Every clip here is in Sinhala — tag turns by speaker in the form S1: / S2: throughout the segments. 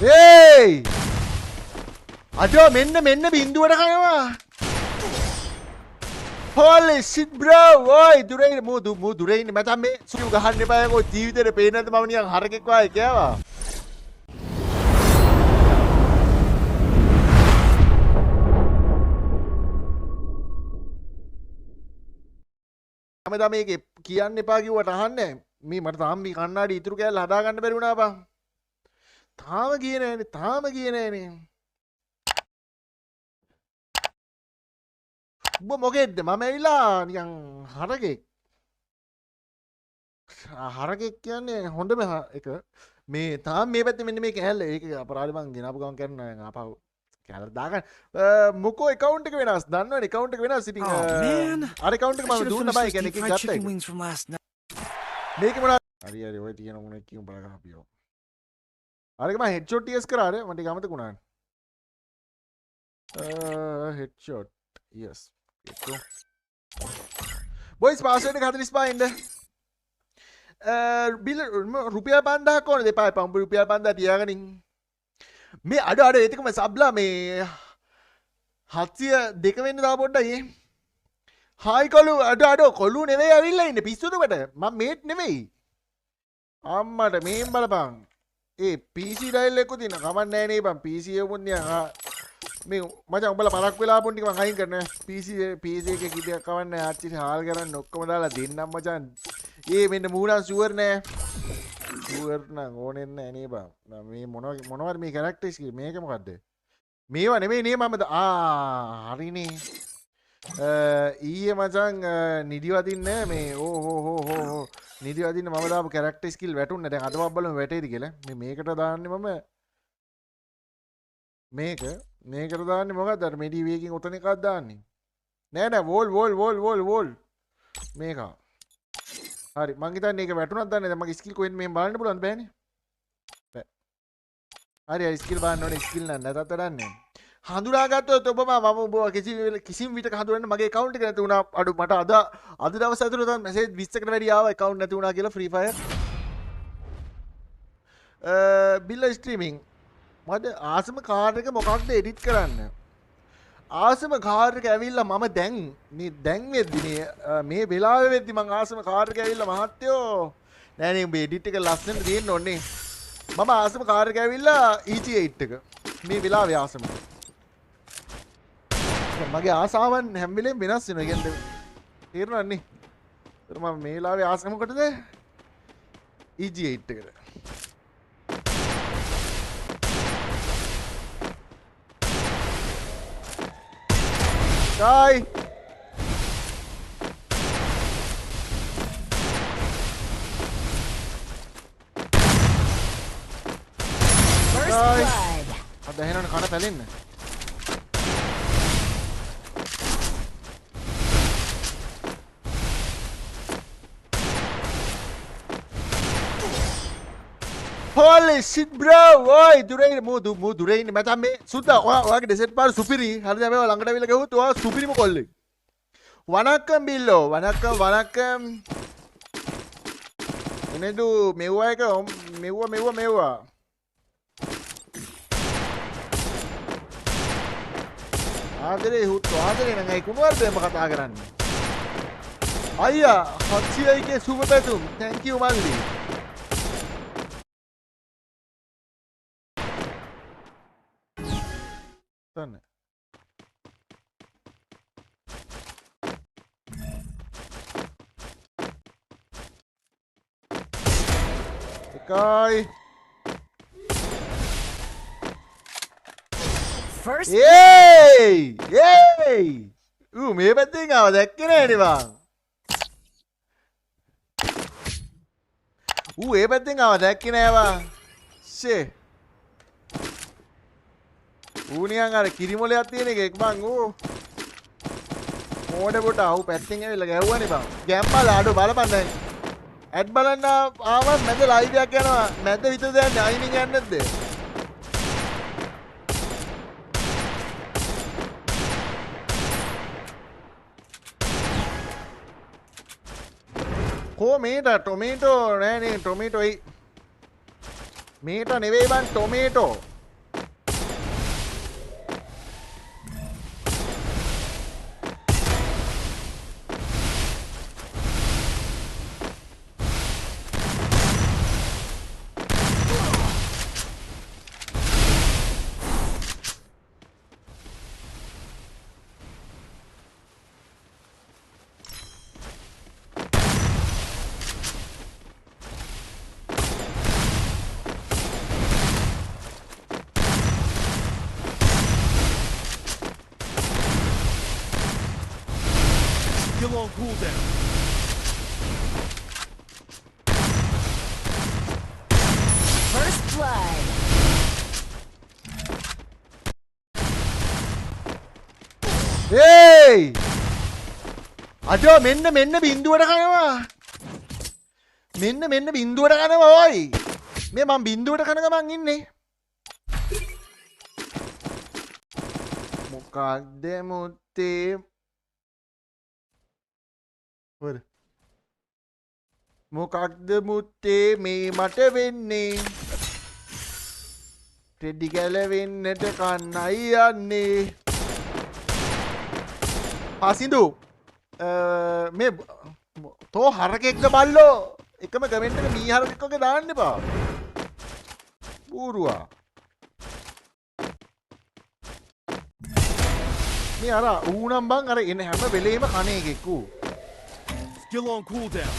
S1: ඒයි අඩෝ මෙන්න බින්දුවට කනවා holy shit bro ඔයි දුරේ මූ දුරේ ඉන්නේ මචං මේ සුළු ගහන්න එපා යකෝ ජීවිතේට පේන්නේ නැද්ද මම නිකන් හරකෙක් වගේ කියවා මම මේක කියන්න එපා කිව්වට අහන්නේ මේ මට තාම මේ කණ්ණාඩි ඉතුරු කෑල්ල හදා ගන්න බැරි වුණා බං තාම ගියේ නෑනේ උඹ මොකෙද්ද මම ඇවිල්ලා නිකන් හරකෙක් කියන්නේ හොඳම එක මේ තාම මේ පැත්තේ මෙන්න මේ කෑල්ල ඒක අපරාධ මං ගෙනාපු ගමන් කරන ආපහු කෑල්ල දාගන්න මොකෝ account එක වෙනස් දන්නවනේ account එක වෙනස් ඉතින් අර account එක මම දුන්න බයි කියන්නේ එකක් ගත්තා මේක මොනවද හරි ඔය තියෙන මොන එකකින් බලගන්න අපියෝ අරක මම headshot TS කරාද මට ඒක අමතක වුණා headshot yes boys password එක 45 ඉන්න බිල් රුපියල් 5000ක් ඕනේ දෙපා පම්පු රුපියල් 5000 තියාගනින් මේ අඩ ඒකම සබ්ලා මේ 702 වෙන්න තා පොඩ්ඩයි හායි කොළු අඩ කොළු නෙවෙයි ඇවිල්ලා ඉන්නේ පිස්සුද මට මම මේට් නෙවෙයි අම්මට මේන් බලපන් ඒ PC ඩයල් එකක තියෙන කමක් නැහැ නේ බං PC එක මුන්නිය මේ මචං උඹලා පරක් වෙලා පොන් ටික මං අයින් කරන්න PC එකේ කිඩයක් කවන්න ආච්චි හාල් කරන්න ඔක්කොම දාලා දෙන්නම් මචං ඒ මෙන්න මූණන් ෂුවර් නෑ ෂුවර් නම් ඕනෙත් නෑ නේ බං මේ මොනවද මේ කැරක්ටර්ස් කි මේක මොකද්ද මේවා නෙමෙයි නේ මම හරිනේ ඊයේ මචං නිදි වදින්න මේ ඕ නිදි වදින්න මම දාපු කැරක්ටර් ස්කිල් වැටුන්නේ දැන් අද බලමු වැටේද කියලා මේ මේකට දාන්නේ මම මේකට දාන්නේ මොකක්ද අර මෙඩි වේකින් උතන එකක් දාන්නේ නෑ වෝල් මේක හරි මං හිතන්නේ ඒක වැටුණාද දන්නේ දැන් මගේ ස්කිල් කොහෙන්ද මෙහෙම බලන්න පුළුවන්ද බෑනේ හරි ස්කිල් බලන්න ඕනේ ස්කිල් නැත්නම් දන්නේ හඳුනාගත්තොත් ඔබ මම කිසිම විටක හඳුනන්නේ මගේ account එක නැති වුණා අඩු මට අද දවස් ඇතුළත තමයි මැසේජ් 20කට වැඩි ආවා account නැති වුණා කියලා free fire බිල්ල ස්ට්‍රීමින් මට ආසම කාර් එක මොකක්ද එඩිට් කරන්න ආසම කාර් එක ඇවිල්ලා මම දැන් වෙද්දි මේ වෙලාවෙ වෙද්දි මං ආසම කාර් එක ඇවිල්ලා මහත්තයෝ නෑ නේ මේ එඩිට් එක ලස්සනට තියෙන්න ඕනේ මම ආසම කාර් එක ඇවිල්ලා EG8 එක මේ වෙලාවේ ආසම මගේ ආසාවන් හැම වෙලේම වෙනස් වෙනවා කියන්නේ තේරෙනවද නේ ඒතර මම මේ වෙලාවේ ආස මොකටද EG8 එකට Guy. First blood. Ada henan kana පැලෙන්න. Holy shit bro! ඔයි දුරේ මූ දුරේ ඉන්නේ මචං මේ සුද්දා ඔයාගේ ඩෙසර්ට් පාර සුපිරි හරිද මේ ළඟට අවිල ගහුවොත් ඔයා සුපිරිම කොල්ලෙක් වණක්කම් බිල්ලෝ වණක්කම් එනදු මෙව්වා එක මෙව්වා ආදරේ හුත් ආදරේ නම් ඒ කුණුවර්ධයම කතා කරන්නේ අයියා 700 ගේ සුබ පැතුම් thank you මල්ලි Done. Guy.
S2: First.
S1: Yay! මේ පැත්තෙන් ආව දැක්කේ නෑනේ බං. ඒ පැත්තෙන් ආව දැක්කේ නෑ බං. ෂේ. ඌනියන් අර කිරිමොලයක් තියෙන එකක් බං මෝඩ පොට ආව පැත්තෙන් ඇවිල්ලා ගැහුවානේ බං. ගැම්මල ආඩු බලපන් දැන්. ඇඩ් බලන්න ආවත් මැද ලයිව් එකක් යනවා. මැද විතර දැන් අයිමින් යන්නේ නැද්ද? කොමේට ටොමේටෝ නෑනේ ටොමේටෝ එයි මේට නෙවෙයි බං ටොමේටෝ.
S2: Still on cooldown.
S3: First blood.
S1: ඒයි! අඩෝ මෙන්න බින්දුවට කනවා. මෙන්න බින්දුවට කනවා ඔයි. මේ මං බින්දුවට කන ගමන් ඉන්නේ. මොකක්ද මුත්තේ? වර. මොකක්ද මුත්තේ මේ මට වෙන්නේ? ටෙඩි ගැලවෙන්නට කන්නයි යන්නේ. හසිදු මේ තෝ හරකෙක්ද බල්ලෝ එකම කමෙන්ට් එක මී හරකෙක් වගේ දාන්න එපා. බූරුවා. මේ අර ඌනම් බං අර එන හැම වෙලේම කණ එකෙක් ඌ.
S2: Still on cooldown.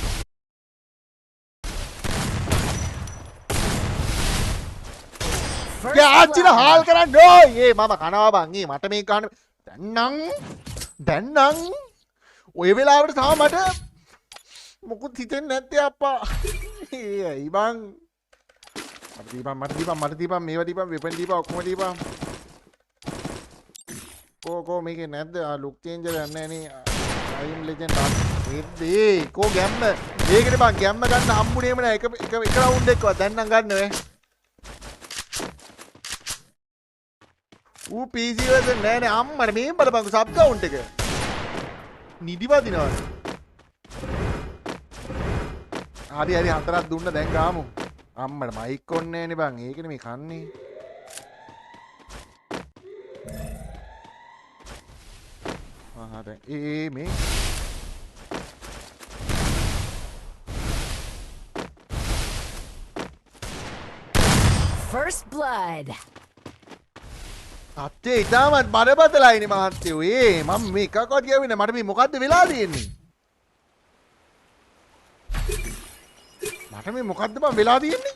S3: First
S1: යාච්චිල
S3: blood.
S1: හාල් කරන්න ඕයි. ඒ මම කනවා බං. ඒ මට මේක ගන්න දැන් නම් ඔය වෙලාවට තාම මට මොකුත් හිතෙන්නේ නැත්තේ අප්පා. ඒ ඇයි බං? මට දීපන් මේවා දීපන් වෙපන් දීපන් ඔක්කොම දීපන්. කෝ මේකේ නැද්ද? ලුක් චේන්ජර් යන්නේ නැහනේ. ටයිම් ලෙජන්ඩ් ඒ කෝ ගැම්ම. ඒකනේ බං ගැම්ම ගන්න හම්බුනේම නෑ. එක රවුන්ඩ් එකක්වත් දැන් නම් ගන්න ඔය. ඌ PC version නෑනේ අම්මට මේ බලපං සබ් කවුන්ට් එක. නිදි වදිනවා. හරි හතරක් දුන්න දැන් ගාමු. අම්මට මයික් ඔන්නේ නෑනේ බං. ඒකනේ මේ කන්නේ. දැන් මේ
S3: First blood.
S1: අත්තේ ඉතාමත් බරපතලයිනේ මහත්තයෝ. මම මේ එකක්වත් කියවෙන්නේ මට මේ මොකද්ද වෙලා තියෙන්නේ? මට මේ මොකද්ද බං වෙලා තියෙන්නේ?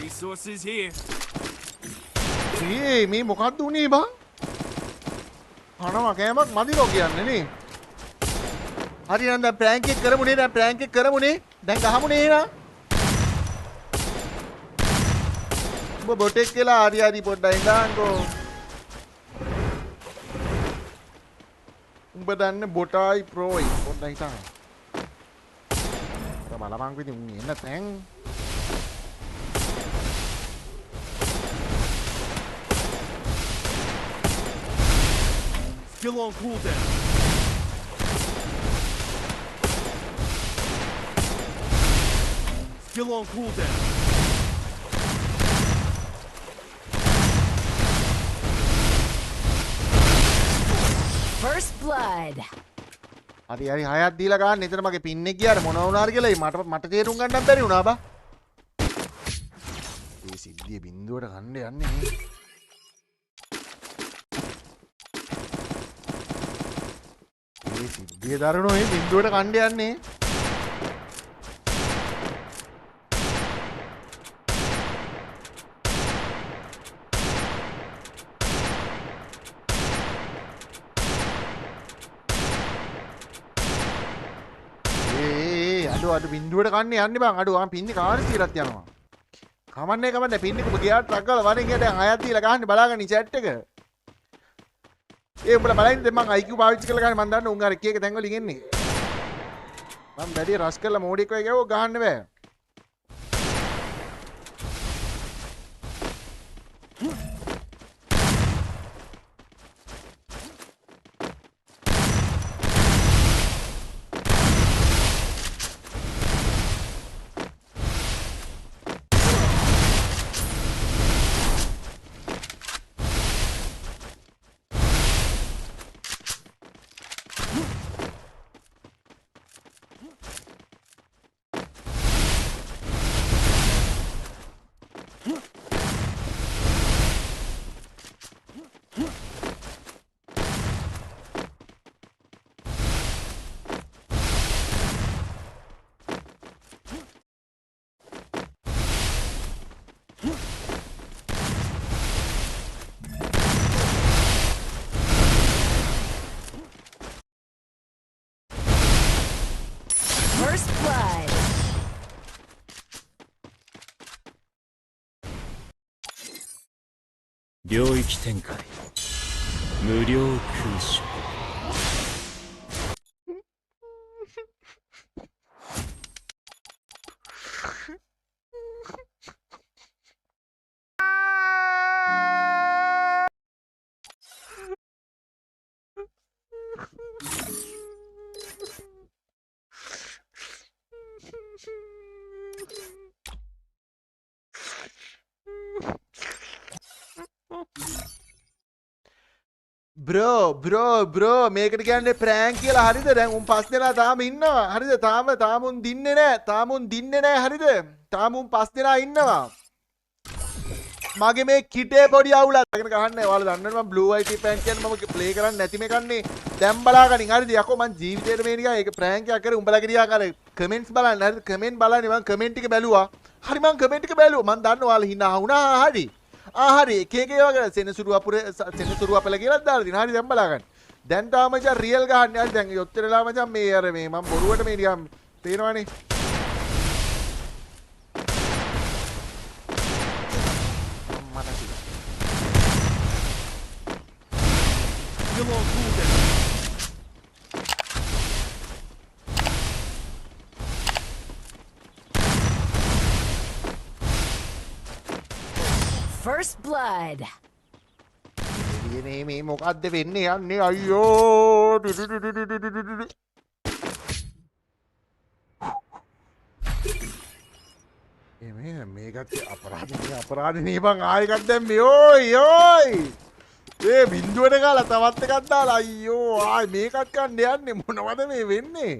S2: Resources here.
S1: මේ මොකද්ද උනේ බං? කනවා කෑමක් මදිනෝ කියන්නේ නේ. හරි නේද දැන් ප්‍රෑන්ක් එක කරමුනේ දැන් ප්‍රෑන්ක් එක කරමුනේ. දැන් ගහමුනේ නා. ඔබ බොටෙක් කියලා හරි පොඩ්ඩක් ඉඳාන්කෝ. උඹ දන්නේ බොටායි ප්‍රෝයි පොඩ්ඩක් හිටන්. බලමං විදිහ උන් එන්න තැන්.
S2: Still on cooldown. Still on cooldown.
S3: First blood.
S1: හරි හයක් දීලා ගන්න. එතන මගේ පින් එක ගියාට මොන වුණාද කියලා මට තේරුම් ගන්නත් බැරි වුණා බා. මේ සිද්ධිය බින්දුවට ගන්න යන්නේ නේ. මේ සිද්ධිය දරුණෝ මේ බින්දුවට කණ්ඩ යන්නේ. අඩු බින්දුවට කන්නේ යන්නේ බං. අඩු ආන් පින්නේ කාර් 100ක් යනවා. කමන්නේ පින්නේ ඔබ ගියාට ට්‍රක් ගාලා වරෙන් ගියට දැන් හයක් දීලා ගහන්නේ බලාගන්න chat එක. උඹලා බලයින්ද මං IQ පාවිච්චි කරලා ගහන්නේ මං දන්නේ උන් අර එක තැන් වලින් එන්නේ. මම බැරි රස් කරලා මෝඩ් එක වගේ ගාව ගහන්න බෑ.
S2: 領域展開無料空襲
S1: බ්‍රෝ මේකට කියන්නේ ප්‍රෑන්ක් කියලා හරිද දැන් උන් පස් දෙනා තාම ඉන්නවා හරිද තාම උන් දින්නේ නැහැ හරිද තාම උන් පස් දෙනා ඉන්නවා මගේ මේ කිටේ පොඩි අවුලක් අරගෙන ගහන්නේ ඔයාලා දන්නවනේ මම blue white ප්‍රෑන්ක් කියන්නේ මම ප්ලේ කරන්නේ නැති මේකන්නේ දැන් බලාගනින් හරිද යකෝ මං ජීවිතේට මේ නිකන් ඒක ප්‍රෑන්ක් එකක් කරේ උඹලා ගියා කර කමෙන්ට්ස් බලන්න හරිද කමෙන්ට් බලන්නේ මං කමෙන්ට් ටික බැලුවා හරි මං කමෙන්ට් ටික බැලුවා මං දන්නවා ඔයාලා hina වුණා හරි හරි එක වගේ සෙනසුරු අපල කියලා දාලා දින හරි දැන් බලාගන්න දැන් තාම මචං රියල් ගහන්නේ හරි දැන් යොත්තරලා මචං මේ අර මේ මම බොරුවට මේ නිකන් පේනවනේ
S2: Still on cooldown.
S3: First blood.
S1: මේ මොකද්ද වෙන්නේ යන්නේ අයියෝ මේකත් අපරාධනේ බං ආයෙකක් දැම්මේ ඕයි ඒ බින්දුවට ගාලා තවත් එකක් දාලා අයියෝ ආයි මේකත් ගන්න යන්නේ මොනවද මේ වෙන්නේ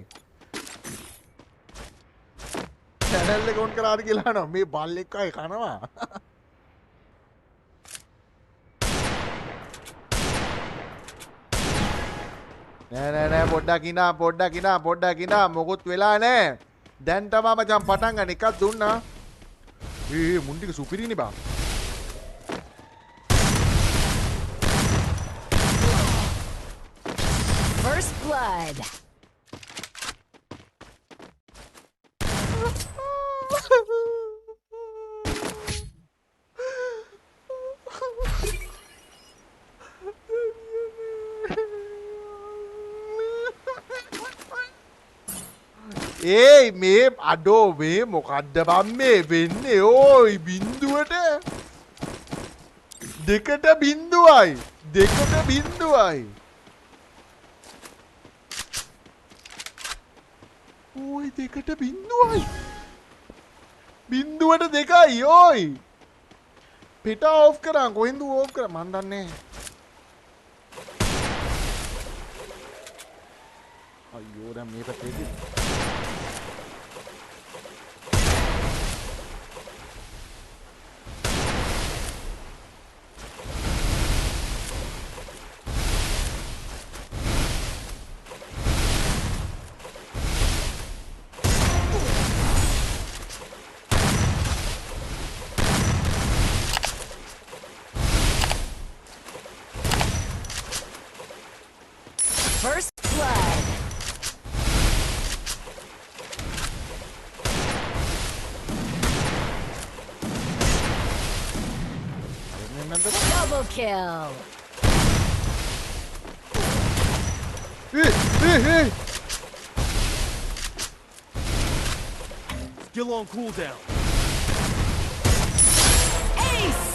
S1: channel එක ඔන් කරාද කියලා නෝ මේ බල්ලෙක් අය කනවා නෑ පොඩ්ඩක් ඉනා මොකුත් වෙලා නෑ දැන් තමා මචං පටන් ගන්න එකක් දුන්නා මුන් ටික සුපිරිනේ බා
S3: First blood.
S1: ඒයි මේ අඩෝ මේ මොකද්ද බම් මේ වෙන්නේ ඕයි බින්දුවට දෙකට බින්දුවයි ඕයි දෙකට බින්දුවයි බින්දුවට දෙකයි ඕයි පිට ඕෆ් කරා කොහෙන්ද ඕෆ් කරා මන් දන්නේ අයියෝ දැන් මේක තේකේ
S3: First blood. Double kill.
S2: Still on cooldown.
S3: Ace.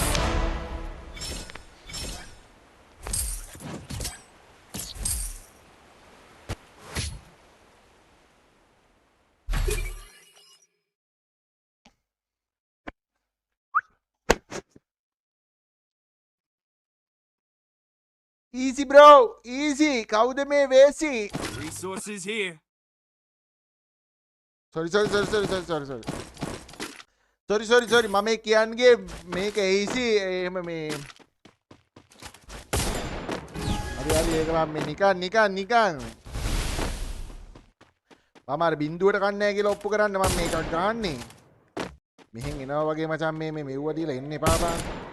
S1: Easy bro, easy. කවුද මේ වේසි?
S2: Resources here.
S1: Sorry. මම කියන්නේ මේක easy එහෙම මේ හරි ඒක මම නිකන් මම අර බින්දුවට කන්නේ නැහැ කියලා ඔප්පු කරන්න මම මේකක් ගහන්නේ මෙහෙන් එනවා වගේ මචං මේ මෙව්ව දීලා එන්න එපා බං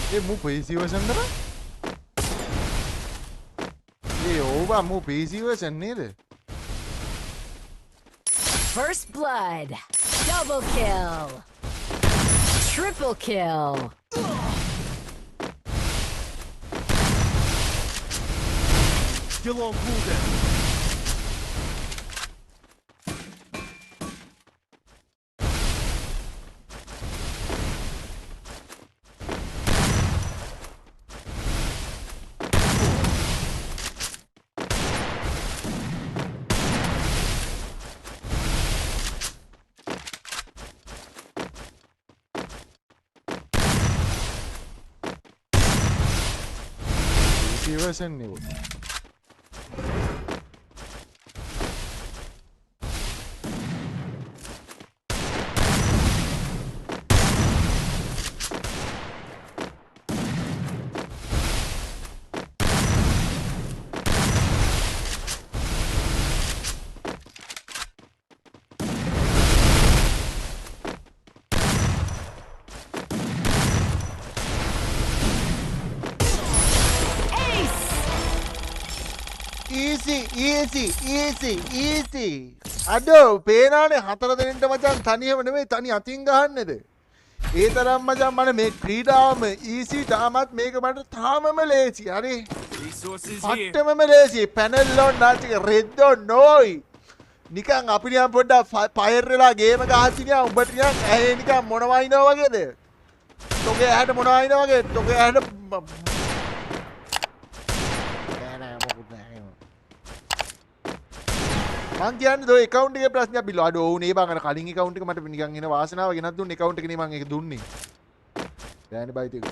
S1: ඒ මූ PC version ද බං? ඒ ඕවා මූ PC version නේද?
S3: First blood. Double kill. Triple kill.
S2: Still on cooldown.
S1: PC version නේ ඔය. easy. අඩෝ පේනානේ හතර දෙනෙන්ට මචං තනියම නෙමෙයි තනි අතින් ගහන්නේද? ඒ තරම් මචං මම මේ ක්‍රීඩාවම easy තාමත් මේක මට තාමම ලේසි. හරි.
S2: Resources here.
S1: පට්ටමම ලේසි. පැනල් ඔන් නැතික රෙඩ් ඔන් නොයි. නිකන් අපි නිකන් පොඩ්ඩක් ෆයර් වෙලා ගේම ගහච්චි නිකන් උඹට නිකන් ඇහි නිකන් මොනවා ඉනවා වගේද? තෝගේ ඇහැට මොනවා ඉනවා වගේ තෝගේ ඇහැට මං කියන්නේ දෝ account එකේ ප්‍රශ්නයක් බිල්ල අඩෝ උනේ බං අර කලින් account එක මට නිකන් එන වාසනාව ගෙනත් දුන්නේ account එකේ නේ මං ඒක දුන්නේ දැන් බයිට් එක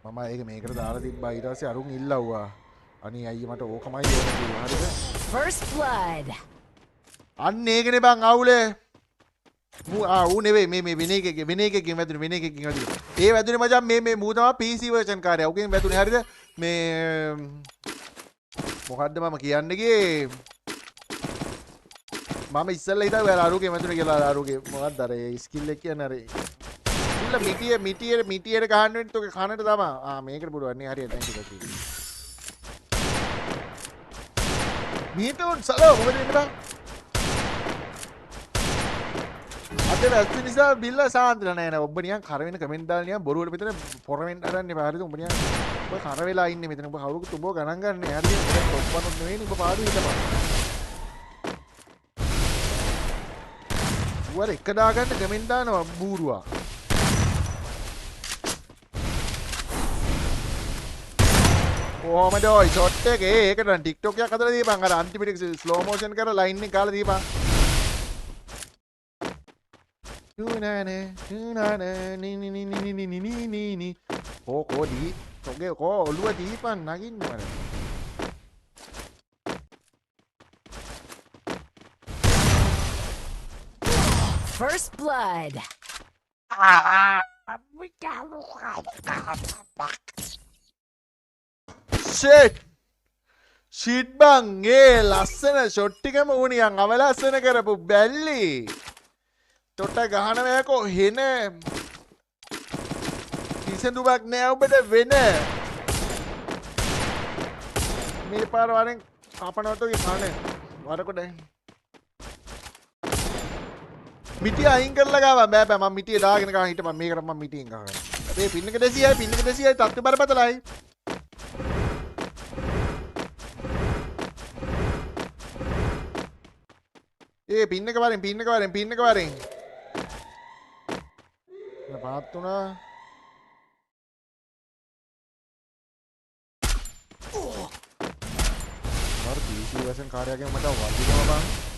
S1: මම ඒක මේකට දාලා තිබ්බා ඊට පස්සේ අරුන් ඉල්ලවුවා අනේ අයියේ මට ඕකමයි ඕන කිව්වා හරිද
S3: First blood.
S1: අන්න ඒකනේ බං අවුලේ ඌ නෙවෙයි මේ වෙන එකකින් වැදුනේ ඒ වැදුනේ මචං මේ මූ තමයි PC version කාර්යය උගෙන් වැදුනේ හරිද මේ මොකද්ද මම කියන්නේ ගියේ මම ඉස්සෙල්ලා හිතා ඔයාලා අරුගේ මැදුනේ කියලා අරුගේ මොකක්ද අර ඒ ස්කිල් එක කියන්නේ අර ඉල්ල මිටියට ගහන්න වෙන්නේ තෝගේ කනට තමයි මේකට පුළුවන් නේ හරියට දැන් ටිකක් මීටෝන් සලෝ මොකද වෙන්නේ බං අද වැස්ස නිසා බිල්ල සාන්තිලා නෑ නේ ඔබ නිකන් කර වෙන කමෙන්ට් දාලා නිකන් බොරුවට මෙතන පොරවෙන්න හදන්න එපා හරිද ඔබ නිකන් ඔබ කර වෙලා ඉන්නේ මෙතන ඔබ කවුරුත් ඔබ ගණන් ගන්න හරිද ඔබ නෙවෙයි ඔබ පාඩු හිටපන් වර එක දාගන්න කමෙන්ට් දානවා බූරුවා කොහමද ඔය ෂොට් එක ඒකට නම් TikTok එකක් හදලා දීපන් අර අන්තිමට ස්ලෝ මොෂන් කරලා ලයින් එක කාලා දීපන් නීනීනීනීනීනීනීනීනීනී කොඩි තෝගේ කො ඔළුව දීපන් නගින්න මර
S3: First blood.
S1: shit bang ඒ ලස්සන ෂොට් ටිකම උනියන් අවලස්සන කරපු බැල්ලි තොට ගහනවයකෝ හෙන කිසිදුවක් නෑ ඔබට වෙන මේ පාර වරෙන් කපනවතෝගේ කන වරකොට මිටිය අයින් කරලා ගාවා බෑ බෑ මම මිටිය දාගෙන ගා හිටපන් මේකට මම මිටියෙන් ගහනවා අපේ පින් එක 200යි තත්ත්ව බරපතලයි ඒ පින් එක වරෙන් පාත් වුණා වර PC version කාර්යයෙන් මට වදිනවා බං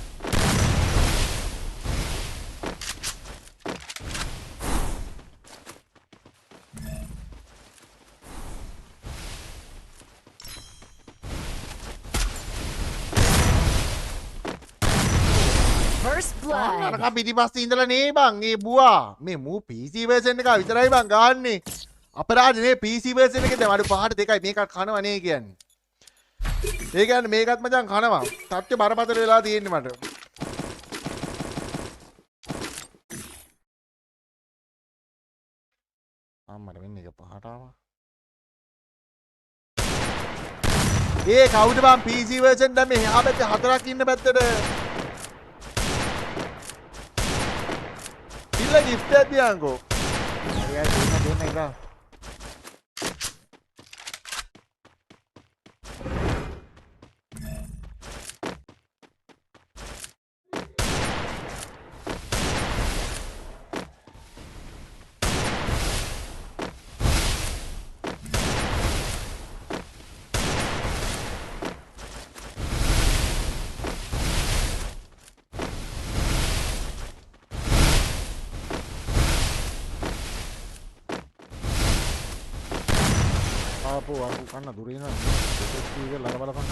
S3: First blood.
S1: අරක පිටිපස්සේ ඉඳලා නේ බං ඒ බුවා මේ මූ PC version එක විතරයි බං ගහන්නේ අපරාධ නේ PC version එකේ දැන් අඩු පහට දෙකයි මේකත් කනවා නේ කියන්නේ ඒ කියන්නේ මේකත් මචං කනවා තත්ත්ව බරපතල වෙලා තියෙන්නේ මට අම්මට මෙන්න එක පහට ආවා. ඒ කවුද බං PC version දැන් මේ එහා පැත්තේ හතරක් ඉන්න පැත්තට. ඉල්ල gift එකක් දියන්කෝ. එයා දෙන්න එක. Aku karena durian itu juga lama-lama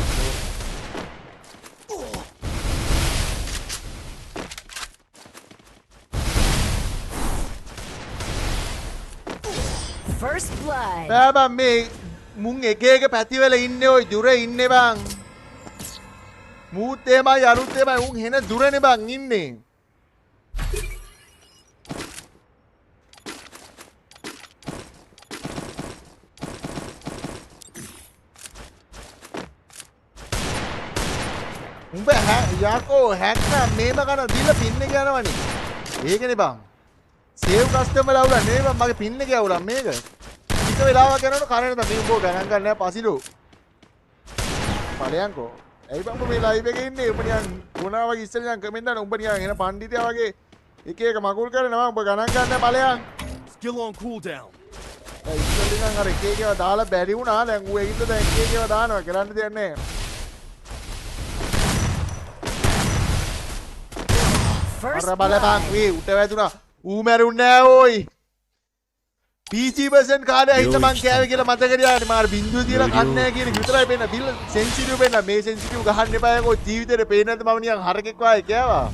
S3: First blood.
S1: බෑ මේ මුන් එක එක පැතිවල ඉන්නේ ඔය දුර ඉන්නේ බං. මූත් එමයි අරුත් එමයි උන් හෙන දුරනේ බං ඉන්නේ. උඹ යකෝ හැක්නා මේම කන දීලා පින් එක යනවනේ. ඒකනේ බං. සේව් කස්ටමර් අවුල නෙවෙයි බං මගේ පින් එක අවුල මේක. ටික වෙලාවක් යනකොට කරේන තමයි උඹ ගණන් ගන්න නැහැ පසිලෝ. ඵලයන්කෝ. ඇයි බං උඹ මේ ලයිව් එකේ ඉන්නේ? උඹ නිකන් ගුණා වගේ ඉස්සෙල්ලා නිකන් කමෙන්ට් දාන උඹ නිකන් එන පණ්ඩිතයා වගේ එක එක මගුල් කරනවා උඹ ගණන් ගන්න නැහැ ඵලයන්.
S2: Still on cooldown.
S1: ඒ ඉස්සෙල්ලා නිකන් අර එක එකව දාලා බැරි වුණා. දැන් ඌ ඒකින්ද දැන් එක එකව දානවා කරන්න දෙයක් නැහැ.
S3: First
S1: අර බලපන්
S3: blood.
S1: වේ උට වැදුනා ඌ මැරුන්නේ නෑ ඕයි PC version කාර්යය හිත මං කෑවේ කියලා මතකද යාට මාර බින්දුව තියලා කන්නේ නෑ කියන එක විතරයි පේන්න බිල් සෙන්සිටිව් වෙන්න මේ සෙන්සිටිව් ගහන්න එපා යකෝ ජීවිතේට පේන්නේ නැද්ද මම නිකන් හරකෙක් වගේ කෑවා